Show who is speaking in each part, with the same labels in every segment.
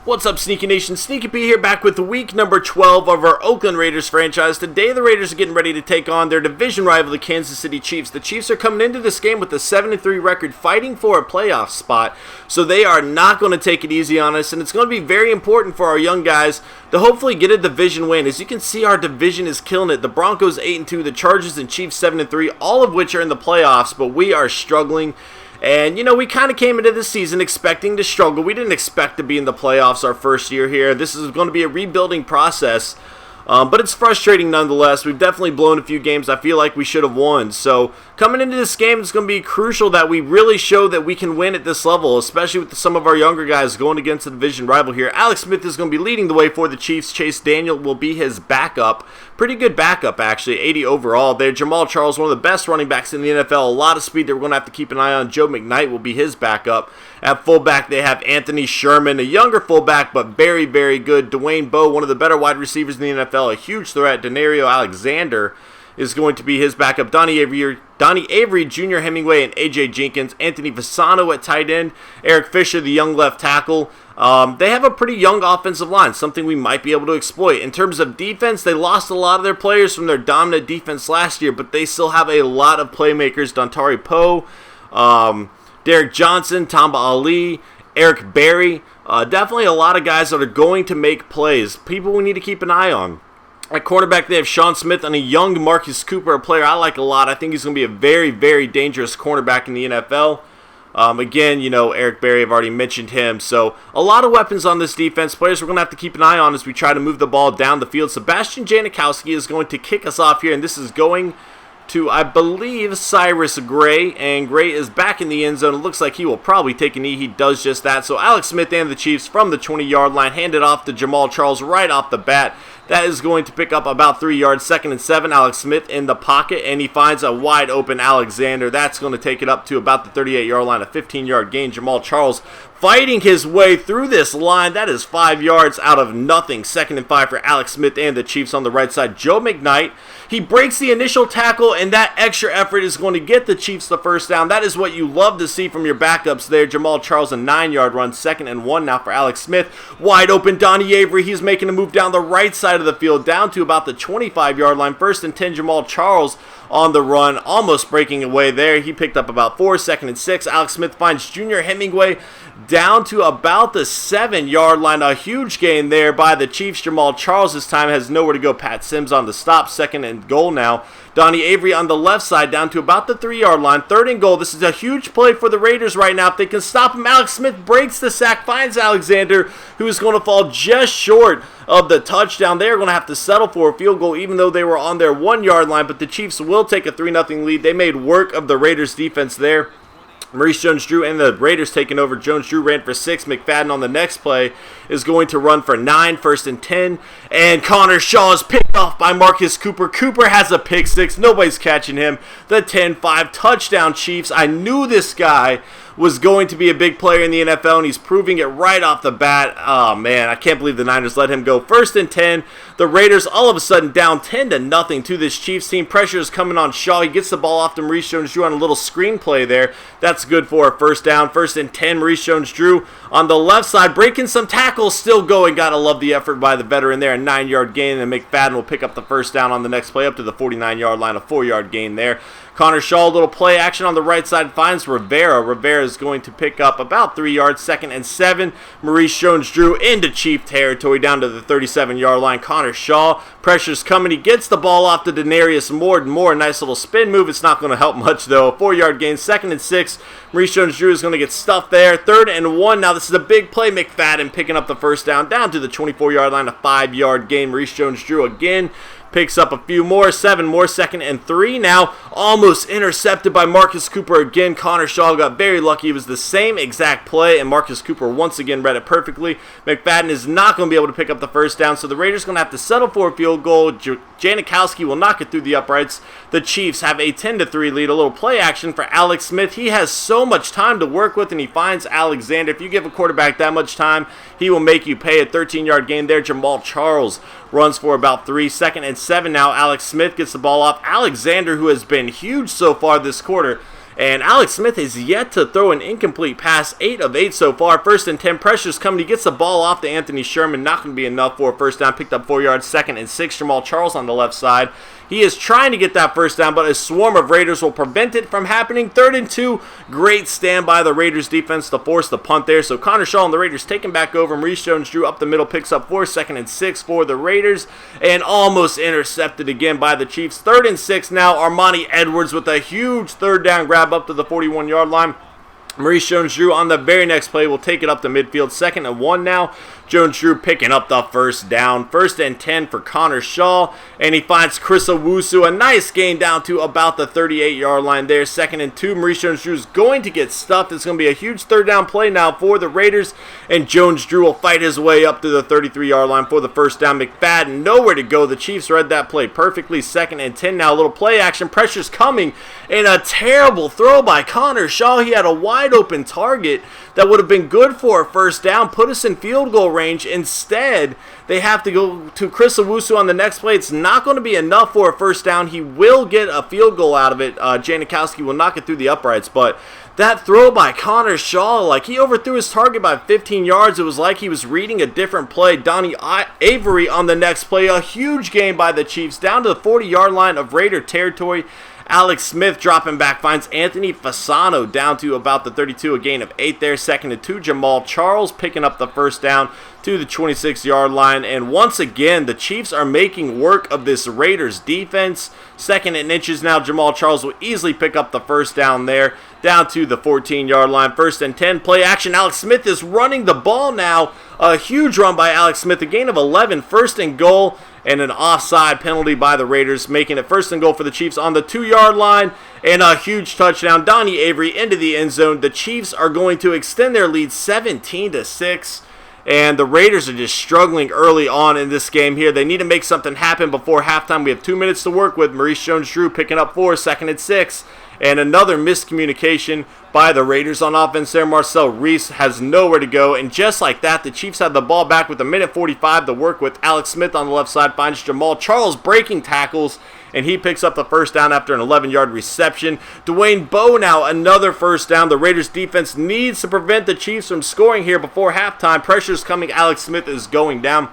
Speaker 1: What's up, Sneaky Nation? Sneaky P here, back with week number 12 of our Oakland Raiders franchise. Today, the Raiders are getting ready to take on their division rival, the Kansas City Chiefs. The Chiefs are coming into this game with a 7-3 record, fighting for a playoff spot, so they are not going to take it easy on us, and it's going to be very important for our young guys to hopefully get a division win. As you can see, our division is killing it. The Broncos 8-2, the Chargers and Chiefs 7-3, all of which are in the playoffs, but we are struggling. And, you know, we kind of came into this season expecting to struggle. We didn't expect to be in the playoffs our first year here. This is going to be a rebuilding process, but it's frustrating nonetheless. We've definitely blown a few games I feel like we should have won. So, coming into this game, it's going to be crucial that we really show that we can win at this level, especially with some of our younger guys going against the division rival here. Alex Smith is going to be leading the way for the Chiefs. Chase Daniel will be his backup. Pretty good backup, actually, 80 overall there. Jamal Charles, one of the best running backs in the NFL. A lot of speed that we're going to have to keep an eye on. Joe McKnight will be his backup. At fullback, they have Anthony Sherman, a younger fullback, but very, very good. Dwayne Bowe, one of the better wide receivers in the NFL, a huge threat. Denario Alexander is going to be his backup. Donnie Avery, Junior Hemingway, and A.J. Jenkins. Anthony Fasano at tight end. Eric Fisher, the young left tackle. They have a pretty young offensive line, something we might be able to exploit. In terms of defense, they lost a lot of their players from their dominant defense last year, but they still have a lot of playmakers. Dontari Poe, Derek Johnson, Tamba Ali, Eric Berry. Definitely a lot of guys that are going to make plays. People we need to keep an eye on. At quarterback, they have Sean Smith and a young Marcus Cooper, a player I like a lot. I think he's going to be a very, very dangerous cornerback in the NFL. Again, you know, Eric Berry, I've already mentioned him. So, a lot of weapons on this defense. Players we're going to have to keep an eye on as we try to move the ball down the field. Sebastian Janikowski is going to kick us off here, and this is going to, I believe, Cyrus Gray, and Gray is back in the end zone. It looks like he will probably take a knee. He does just that. So Alex Smith and the Chiefs from the 20-yard line hand it off to Jamal Charles right off the bat. That is going to pick up about 3 yards. 2nd and 7. Alex Smith in the pocket, and he finds a wide open Alexander. That's going to take it up to about the 38-yard line, a 15-yard gain. Jamal Charles fighting his way through this line. That is 5 yards out of nothing. 2nd and 5 for Alex Smith and the Chiefs on the right side. Joe McKnight, he breaks the initial tackle, and that extra effort is going to get the Chiefs the first down. That is what you love to see from your backups there. Jamal Charles, a 9-yard run. 2nd and 1 now for Alex Smith. Wide open Donnie Avery. He's making a move down the right side of the field, down to about the 25-yard line. 1st and 10, Jamal Charles on the run, almost breaking away there. He picked up about 4. 2nd and 6. Alex Smith finds Junior Hemingway down to about the 7-yard line. A huge gain there by the Chiefs. Jamal Charles this time has nowhere to go. Pat Sims on the stop. 2nd and goal now. Donnie Avery on the left side down to about the 3-yard line. 3rd and goal. This is a huge play for the Raiders right now. If they can stop him, Alex Smith breaks the sack, finds Alexander, who is going to fall just short of the touchdown. They are going to have to settle for a field goal even though they were on their 1-yard line, but the Chiefs will take a 3-0 lead. They made work of the Raiders defense there. Maurice Jones-Drew and the Raiders taking over. Jones-Drew ran for 6. McFadden on the next play is going to run for 9. 1st and 10. And Connor Shaw is picked off by Marcus Cooper. Cooper has a pick 6. Nobody's catching him. The 10-5 touchdown Chiefs. I knew this guy was going to be a big player in the NFL, and he's proving it right off the bat. Oh, man, I can't believe the Niners let him go. 1st and 10. The Raiders all of a sudden down 10-0 to this Chiefs team. Pressure is coming on Shaw. He gets the ball off to Maurice Jones-Drew on a little screen play there. That's good for a first down. 1st and 10. Maurice Jones-Drew on the left side, breaking some tackles, still going. Gotta love the effort by the veteran there. A 9-yard gain, and McFadden will pick up the first down on the next play up to the 49-yard line. A 4-yard gain there. Connor Shaw, a little play action on the right side, finds Rivera. Rivera is going to pick up about 3 yards. 2nd and 7. Maurice Jones-Drew into Chief territory down to the 37-yard line. Connor Shaw, pressure's coming. He gets the ball off to Denarius Moore. A nice little spin move. It's not going to help much, though. A 4-yard gain. 2nd and 6. Maurice Jones-Drew is going to get stuffed there. 3rd and 1. Now this is a big play. McFadden picking up the first down to the 24-yard line. A 5-yard gain. Maurice Jones-Drew again picks up a few more. 7 more. 2nd and 3 now. Almost intercepted by Marcus Cooper again. Connor Shaw got very lucky. It was the same exact play, and Marcus Cooper once again read it perfectly. McFadden is not going to be able to pick up the first down, so the Raiders are going to have to settle for a field goal. Janikowski will knock it through the uprights. The Chiefs have a 10-3 lead. A little play action for Alex Smith. He has so much time to work with, and he finds Alexander. If you give a quarterback that much time, he will make you pay. A 13-yard gain there. Jamal Charles runs for about 3. 2nd and 7 now. Alex Smith gets the ball off. Alexander, who has been huge so far this quarter, And Alex Smith has yet to throw an incomplete pass, 8 of 8 so far. 1st and 10, pressure's coming. He gets the ball off to Anthony Sherman, not going to be enough for a first down. Picked up 4 yards. 2nd and 6, Jamal Charles on the left side. He is trying to get that first down, but a swarm of Raiders will prevent it from happening. 3rd and 2, great stand by the Raiders defense to force the punt there. So Connor Shaw and the Raiders taking back over. Maurice Jones-Drew up the middle, picks up 4, 2nd and 6 for the Raiders, and almost intercepted again by the Chiefs. 3rd and 6 now. Armani Edwards with a huge 3rd down grab up to the 41-yard line. Maurice Jones-Drew on the very next play will take it up to midfield. 2nd and 1 now. Jones-Drew picking up the first down. 1st and 10 for Connor Shaw. And he finds Chris Owusu. A nice gain down to about the 38-yard line there. 2nd and 2. Maurice Jones-Drew is going to get stuffed. It's going to be a huge 3rd down play now for the Raiders. And Jones-Drew will fight his way up to the 33-yard line for the first down. McFadden nowhere to go. The Chiefs read that play perfectly. 2nd and 10 now. A little play action. Pressure's coming. And a terrible throw by Connor Shaw. He had a wide open target that would have been good for a first down, put us in field goal range. Instead, they have to go to Chris Owusu on the next play. It's not going to be enough for a first down. He will get a field goal out of it. Janikowski will knock it through the uprights, but that throw by Connor Shaw, like he overthrew his target by 15 yards. It was like he was reading a different play. Donnie Avery on the next play. A huge gain by the Chiefs down to the 40-yard line of Raider territory. Alex Smith dropping back, finds Anthony Fasano down to about the 32, a gain of 8 there. 2nd and 2, Jamal Charles picking up the first down to the 26-yard line. And once again, the Chiefs are making work of this Raiders defense. 2nd and inches now, Jamal Charles will easily pick up the first down there, down to the 14-yard line. 1st and 10, play action. Alex Smith is running the ball now. A huge run by Alex Smith, a gain of 11, 1st and goal. And an offside penalty by the Raiders, making it 1st and goal for the Chiefs on the 2-yard line. And a huge touchdown. Donnie Avery into the end zone. The Chiefs are going to extend their lead 17-6. And the Raiders are just struggling early on in this game here. They need to make something happen before halftime. We have 2 minutes to work with. Maurice Jones-Drew picking up 4, 2nd and 6. And another miscommunication by the Raiders on offense there. Marcel Reese has nowhere to go. And just like that, the Chiefs had the ball back with 1:45 to work with. Alex Smith on the left side finds Jamal Charles breaking tackles, and he picks up the first down after an 11-yard reception. Dwayne Bowe now another first down. The Raiders defense needs to prevent the Chiefs from scoring here before halftime. Pressure's coming. Alex Smith is going down.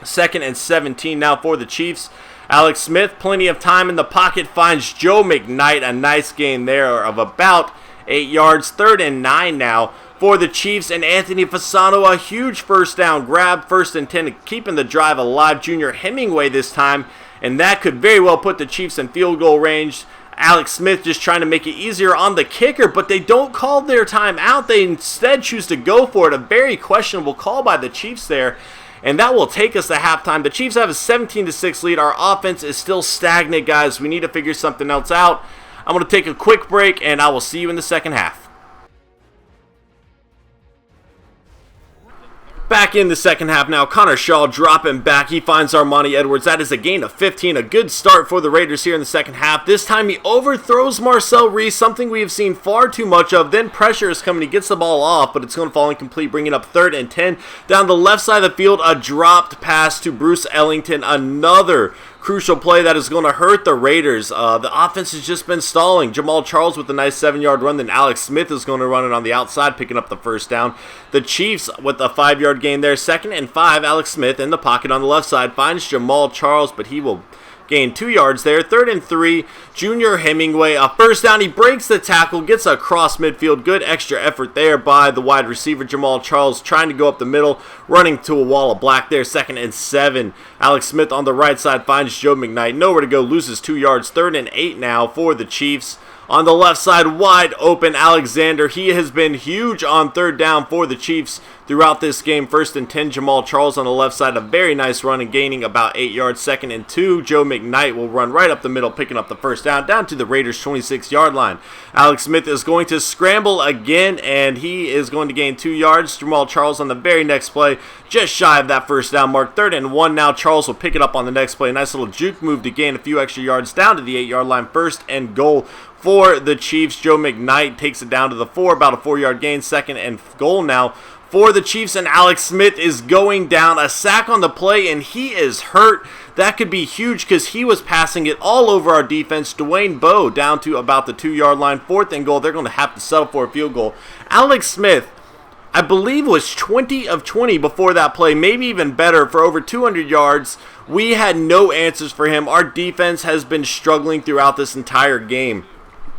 Speaker 1: 2nd and 17 now for the Chiefs. Alex Smith, plenty of time in the pocket, finds Joe McKnight. A nice gain there of about 8 yards. 3rd and 9 now for the Chiefs, and Anthony Fasano, a huge first down grab. 1st and 10, keeping the drive alive. Junior Hemingway this time, and that could very well put the Chiefs in field goal range. Alex Smith just trying to make it easier on the kicker, but they don't call their timeout. They instead choose to go for it. A very questionable call by the Chiefs there. And that will take us to halftime. The Chiefs have a 17-6 lead. Our offense is still stagnant, guys. We need to figure something else out. I'm going to take a quick break, and I will see you in the second half. Back in the second half now. Connor Shaw dropping back. He finds Armani Edwards. That is a gain of 15. A good start for the Raiders here in the second half. This time he overthrows Marcel Reese, something we have seen far too much of. Then pressure is coming. He gets the ball off, but it's going to fall incomplete, bringing up 3rd and 10. Down the left side of the field, a dropped pass to Bruce Ellington. Another crucial play that is going to hurt the Raiders. The offense has just been stalling. Jamal Charles with a nice 7-yard run. Then Alex Smith is going to run it on the outside, picking up the first down. The Chiefs with a 5-yard gain there. 2nd and 5. Alex Smith in the pocket on the left side finds Jamal Charles, but he will gain 2 yards there. 3rd and 3. Junior Hemingway, a first down. He breaks the tackle, gets across midfield. Good extra effort there by the wide receiver Jamal Charles, trying to go up the middle, running to a wall of black there. 2nd and 7. Alex Smith on the right side finds Joe McKnight. Nowhere to go, loses 2 yards. 3rd and 8 now for the Chiefs. On the left side, wide open, Alexander. He has been huge on 3rd down for the Chiefs throughout this game. 1st and 10, Jamal Charles on the left side. A very nice run and gaining about 8 yards. 2nd and 2, Joe McKnight will run right up the middle, picking up the first down to the Raiders' 26-yard line. Alex Smith is going to scramble again, and he is going to gain 2 yards. Jamal Charles on the very next play, just shy of that first down mark. 3rd and 1 now. Charles will pick it up on the next play. Nice little juke move to gain a few extra yards down to the 8-yard line. 1st and goal for the Chiefs. Joe McKnight takes it down to the 4, about a 4-yard gain. 2nd and goal now for the Chiefs, and Alex Smith is going down. A sack on the play, and he is hurt. That could be huge because he was passing it all over our defense. Dwayne Bowe down to about the 2-yard line. 4th and goal. They're going to have to settle for a field goal. Alex Smith, I believe, was 20 of 20 before that play, maybe even better, for over 200 yards. We had no answers for him. Our defense has been struggling throughout this entire game.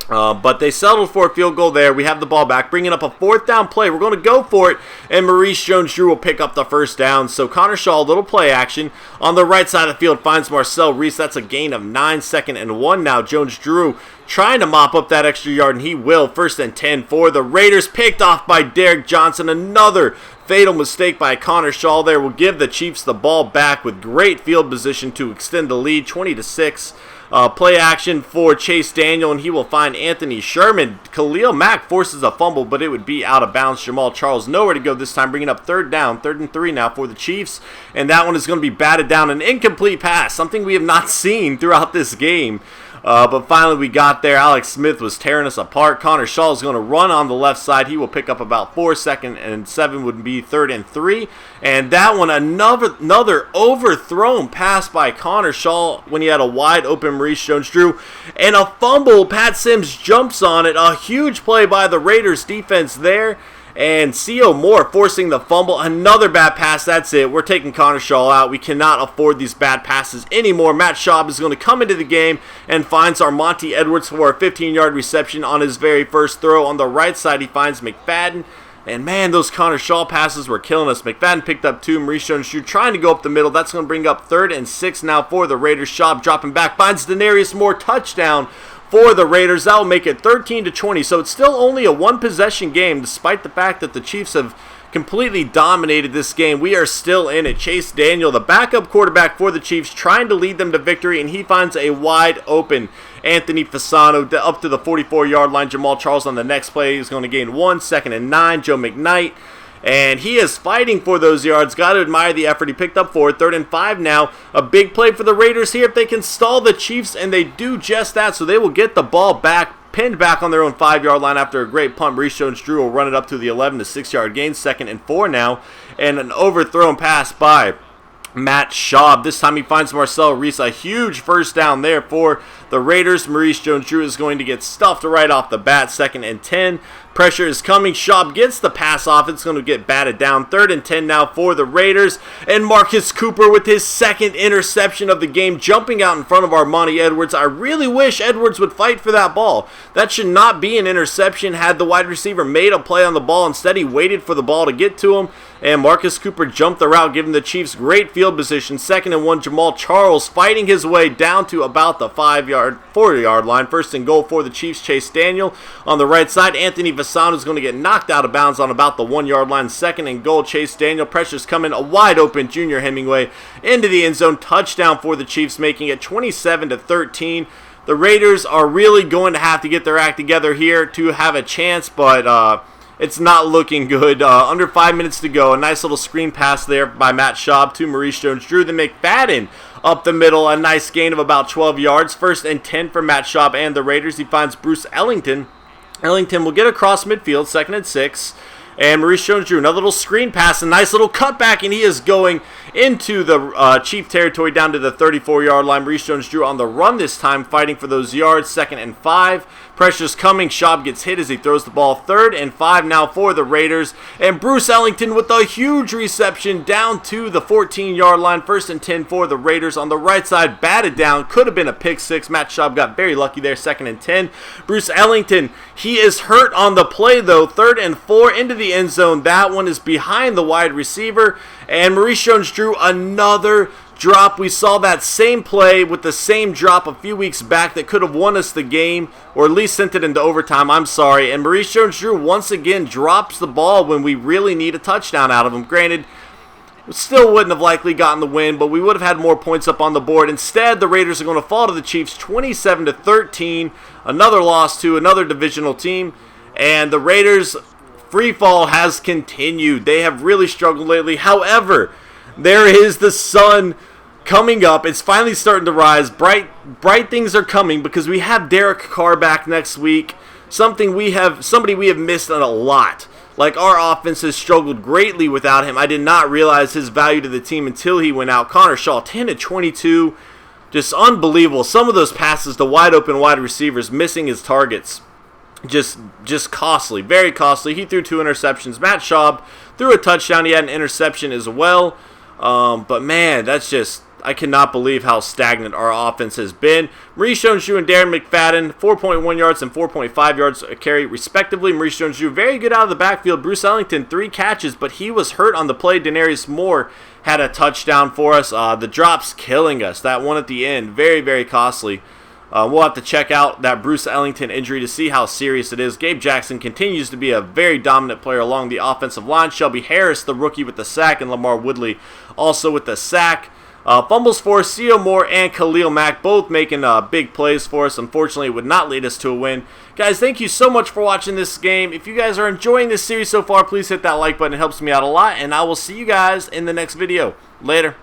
Speaker 1: But they settled for a field goal there. We have the ball back, bringing up a 4th down play. We're going to go for it, and Maurice Jones-Drew will pick up the 1st down. So Connor Shaw, a little play action. On the right side of the field, finds Marcel Reese. That's a gain of 9, 2nd and 1 now. Jones-Drew trying to mop up that extra yard, and he will. 1st and 10 for the Raiders, picked off by Derek Johnson. Another fatal mistake by Connor Shaw there will give the Chiefs the ball back with great field position to extend the lead, 20-6. Play action for Chase Daniel, and he will find Anthony Sherman. Khalil Mack forces a fumble, but it would be out of bounds. Jamal Charles nowhere to go this time, bringing up 3rd down, 3rd and 3 now for the Chiefs, and that one is going to be batted down. An incomplete pass, something we have not seen throughout this game. But finally we got there. Alex Smith was tearing us apart. Connor Shaw is going to run on the left side. He will pick up about 4. 2nd and 7 would be 3rd and 3. And that one, another overthrown pass by Connor Shaw when he had a wide open Maurice Jones-Drew. And a fumble. Pat Sims jumps on it. A huge play by the Raiders defense there. And C.O. Moore forcing the fumble. Another bad pass. That's it. We're taking Connor Shaw out. We cannot afford these bad passes anymore. Matt Schaub is going to come into the game and finds Armonte Edwards for a 15-yard reception on his very first throw. On the right side, he finds McFadden. And man, those Connor Shaw passes were killing us. McFadden picked up 2. Maurice Jones-Drew trying to go up the middle. That's going to bring up 3rd and 6 now for the Raiders. Schaub dropping back. Finds Denarius Moore. Touchdown for the Raiders. That will make it 13-20. So it's still only a 1-possession game, despite the fact that the Chiefs have completely dominated this game. We are still in it. Chase Daniel, the backup quarterback for the Chiefs, trying to lead them to victory, and he finds a wide open Anthony Fasano up to the 44-yard line. Jamal Charles on the next play is going to gain 1. 2nd and 9. Joe McKnight, and he is fighting for those yards. Got to admire the effort. He picked up 4. 3rd and 5 now. A big play for the Raiders here if they can stall the Chiefs, and they do just that. So they will get the ball back, pinned back on their own 5-yard line after a great punt. Maurice Jones-Drew will run it up to the 11 to 6-yard gain. 2nd and 4 now. And an overthrown pass by Matt Schaub. This time he finds Marcel Reese. A huge 1st down there for the Raiders. Maurice Jones-Drew is going to get stuffed right off the bat. 2nd and 10. Pressure is coming. Schaub gets the pass off. It's going to get batted down. 3rd and 10 now for the Raiders. And Marcus Cooper with his 2nd interception of the game, jumping out in front of Armonte Edwards. I really wish Edwards would fight for that ball. That should not be an interception had the wide receiver made a play on the ball. Instead, he waited for the ball to get to him. And Marcus Cooper jumped the route, giving the Chiefs great field position. 2nd and 1, Jamal Charles fighting his way down to about the 4-yard line. 1st and goal for the Chiefs. Chase Daniel on the right side. Anthony Fasano is going to get knocked out of bounds on about the 1-yard line. 2nd and goal. Chase Daniel. Pressure's coming. A wide open Junior Hemingway into the end zone. Touchdown for the Chiefs, making it 27-13. The Raiders are really going to have to get their act together here to have a chance, but it's not looking good. Under 5 minutes to go. A nice little screen pass there by Matt Schaub to Maurice Jones-Drew. Then McFadden up the middle. A nice gain of about 12 yards. 1st and 10 for Matt Schaub and the Raiders. He finds Bruce Ellington. Ellington will get across midfield. 2nd and 6. And Maurice Jones-Drew, another little screen pass, a nice little cutback, and he is going into the Chief territory down to the 34-yard line. Maurice Jones-Drew on the run this time, fighting for those yards. 2nd and 5. Pressure's coming. Schaub gets hit as he throws the ball. 3rd and 5 now for the Raiders. And Bruce Ellington with a huge reception down to the 14-yard line. 1st and 10 for the Raiders. On the right side, batted down. Could have been a pick six. Matt Schaub got very lucky there. 2nd and 10. Bruce Ellington, he is hurt on the play though. 3rd and 4 into the end zone. That one is behind the wide receiver. And Maurice Jones-Drew, another drop. We saw that same play with the same drop a few weeks back that could have won us the game, or at least sent it into overtime. I'm sorry. And Maurice Jones-Drew once again drops the ball when we really need a touchdown out of him. Granted, still wouldn't have likely gotten the win, but we would have had more points up on the board. Instead, the Raiders are going to fall to the Chiefs 27-13. Another loss to another divisional team. And the Raiders' free fall has continued. They have really struggled lately. However, there is the sun coming up. It's finally starting to rise. Bright things are coming because we have Derek Carr back next week. Somebody we have missed a lot. Like, our offense has struggled greatly without him. I did not realize his value to the team until he went out. Connor Shaw, 10-22. Just unbelievable. Some of those passes to wide open wide receivers, missing his targets. Just costly. Very costly. He threw 2 interceptions. Matt Schaub threw a touchdown. He had an interception as well. But, man, that's just... I cannot believe how stagnant our offense has been. Maurice Jones-Drew and Darren McFadden, 4.1 yards and 4.5 yards a carry, respectively. Maurice Jones-Drew, very good out of the backfield. Bruce Ellington, 3 catches, but he was hurt on the play. Denarius Moore had a touchdown for us. The drops killing us. That one at the end, very, very costly. We'll have to check out that Bruce Ellington injury to see how serious it is. Gabe Jackson continues to be a very dominant player along the offensive line. Shelby Harris, the rookie, with the sack, and Lamar Woodley also with the sack. Fumbles for C.O. Moore and Khalil Mack, both making big plays for us. Unfortunately, it would not lead us to a win. Guys, thank you so much for watching this game. If you guys are enjoying this series so far, please hit that like button. It helps me out a lot, and I will see you guys in the next video. Later.